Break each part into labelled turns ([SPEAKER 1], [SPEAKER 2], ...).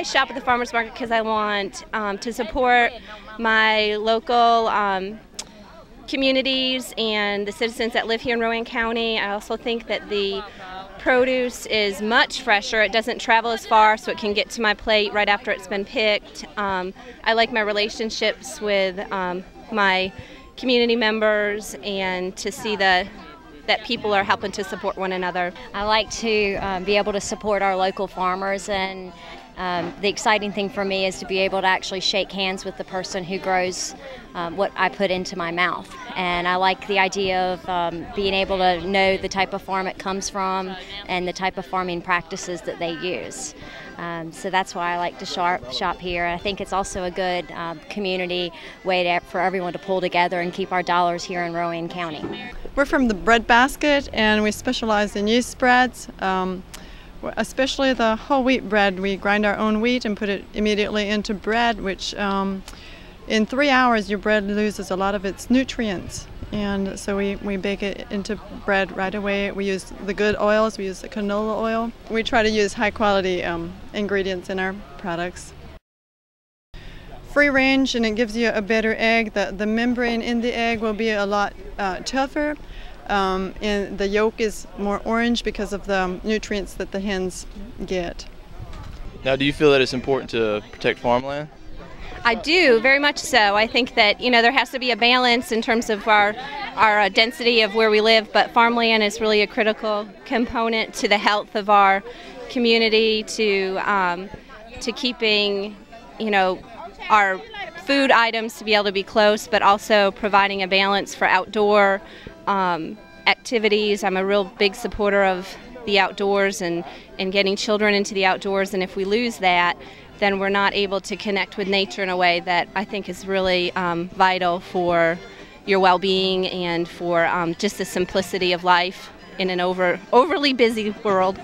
[SPEAKER 1] I shop at the farmers market because I want to support my local communities and the citizens that live here in Rowan County. I also think that the produce is much fresher. It doesn't travel as far, so it can get to my plate right after it's been picked. I like my relationships with my community members, and to see that people are helping to support one another.
[SPEAKER 2] I like to be able to support our local farmers, and the exciting thing for me is to be able to actually shake hands with the person who grows what I put into my mouth. And I like the idea of being able to know the type of farm it comes from and the type of farming practices that they use. So that's why I like to shop here. I think it's also a good community way for everyone to pull together and keep our dollars here in Rowan County.
[SPEAKER 3] We're from the Bread Basket, and we specialize in yeast breads. Especially the whole wheat bread. We grind our own wheat and put it immediately into bread, which in 3 hours your bread loses a lot of its nutrients. And so we bake it into bread right away. We use the good oils. We use the canola oil. We try to use high quality ingredients in our products. Free range, and it gives you a better egg. The membrane in the egg will be a lot tougher. And the yolk is more orange because of the nutrients that the hens get.
[SPEAKER 4] Now, do you feel that it's important to protect farmland?
[SPEAKER 1] I do, very much so. I think that there has to be a balance in terms of our density of where we live, but farmland is really a critical component to the health of our community, to keeping our food items to be able to be close, but also providing a balance for outdoor activities. I'm a real big supporter of the outdoors and getting children into the outdoors, and if we lose that, then we're not able to connect with nature in a way that I think is really vital for your well-being and for just the simplicity of life in an overly busy world.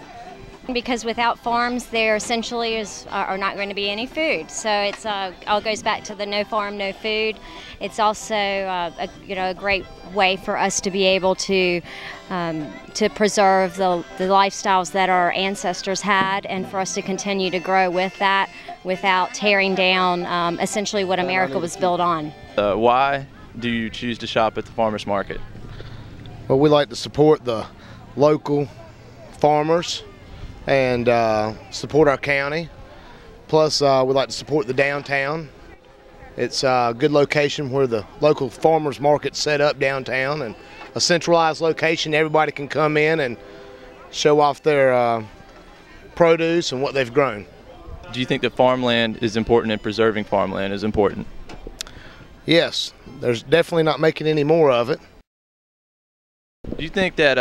[SPEAKER 2] Because without farms, there essentially are not going to be any food. So it's all goes back to the no farm, no food. It's also a great way for us to be able to preserve the lifestyles that our ancestors had, and for us to continue to grow with that without tearing down essentially what America was built on.
[SPEAKER 4] Why do you choose to shop at the farmers market?
[SPEAKER 5] Well, we like to support the local farmers and support our county. Plus, we like to support the downtown. It's a good location where the local farmers market's set up downtown, and a centralized location. Everybody can come in and show off their produce and what they've grown.
[SPEAKER 4] Do you think that farmland is important and preserving farmland is important?
[SPEAKER 5] Yes, there's definitely not making any more of it.
[SPEAKER 4] Do you think that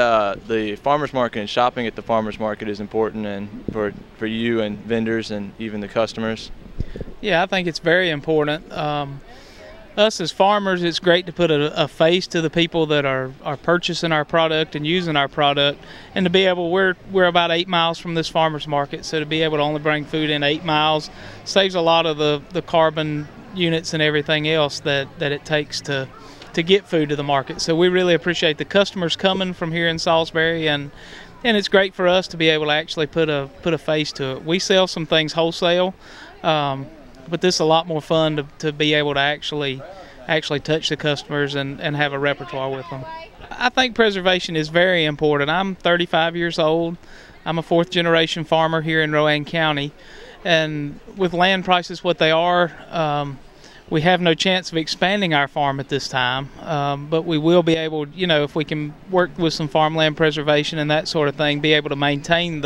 [SPEAKER 4] the farmers market and shopping at the farmers market is important and for you and vendors and even the customers?
[SPEAKER 6] Yeah, I think it's very important. Us as farmers, it's great to put a face to the people that are purchasing our product and using our product, and to be able, we're about 8 miles from this farmers market, so to be able to only bring food in 8 miles saves a lot of the carbon units and everything else that it takes to get food to the market. So we really appreciate the customers coming from here in Salisbury, and it's great for us to be able to actually put a face to it. We sell some things wholesale, but this is a lot more fun to be able to actually touch the customers and have a repertoire with them. I think preservation is very important. I'm 35 years old. I'm a 4th generation farmer here in Rowan County, and with land prices what they are, we have no chance of expanding our farm at this time, but we will be able, if we can work with some farmland preservation and that sort of thing, be able to maintain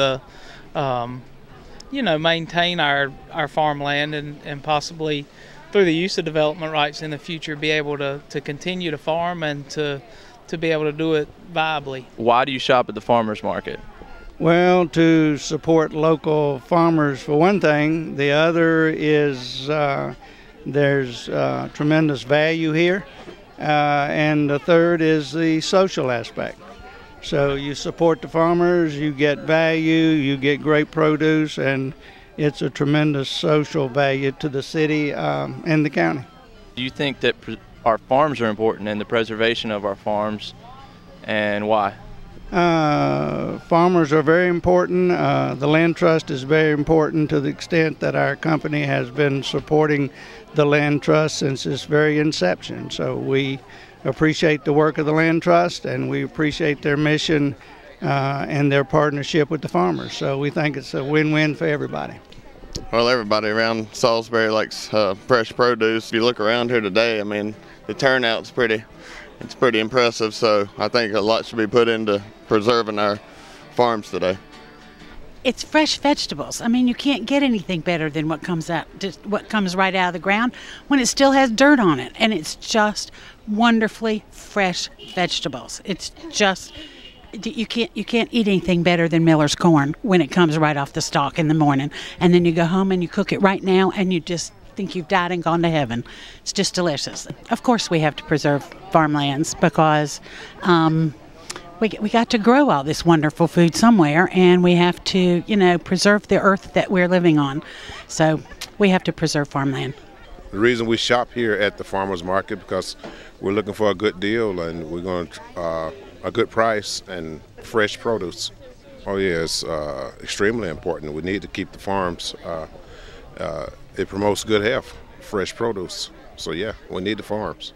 [SPEAKER 6] maintain our farmland, and possibly through the use of development rights in the future be able to continue to farm and to be able to do it viably.
[SPEAKER 4] Why do you shop at the farmers market?
[SPEAKER 7] Well, to support local farmers for one thing. The other is there's tremendous value here, and the third is the social aspect. So you support the farmers, you get value, you get great produce, and it's a tremendous social value to the city and the county.
[SPEAKER 4] Do you think that our farms are important and the preservation of our farms, and why?
[SPEAKER 7] Farmers are very important. The Land Trust is very important to the extent that our company has been supporting the Land Trust since its very inception. So we appreciate the work of the Land Trust, and we appreciate their mission and their partnership with the farmers. So we think it's a win-win for everybody.
[SPEAKER 8] Well, everybody around Salisbury likes fresh produce. If you look around here today, I mean, the turnout's pretty impressive, so I think a lot should be put into preserving our farms today.
[SPEAKER 9] It's fresh vegetables. I mean, you can't get anything better than what comes right out of the ground when it still has dirt on it, and it's just wonderfully fresh vegetables. It's just you can't eat anything better than Miller's corn when it comes right off the stalk in the morning, and then you go home and you cook it right now, and you just think you've died and gone to heaven. It's just delicious. Of course, we have to preserve farmlands because we got to grow all this wonderful food somewhere, and we have to, preserve the earth that we're living on. So we have to preserve farmland.
[SPEAKER 10] The reason we shop here at the farmers market because we're looking for a good deal, and we're going to a good price and fresh produce. Oh yeah, it's extremely important. We need to keep the farms. It promotes good health, fresh produce. So yeah, we need the farms.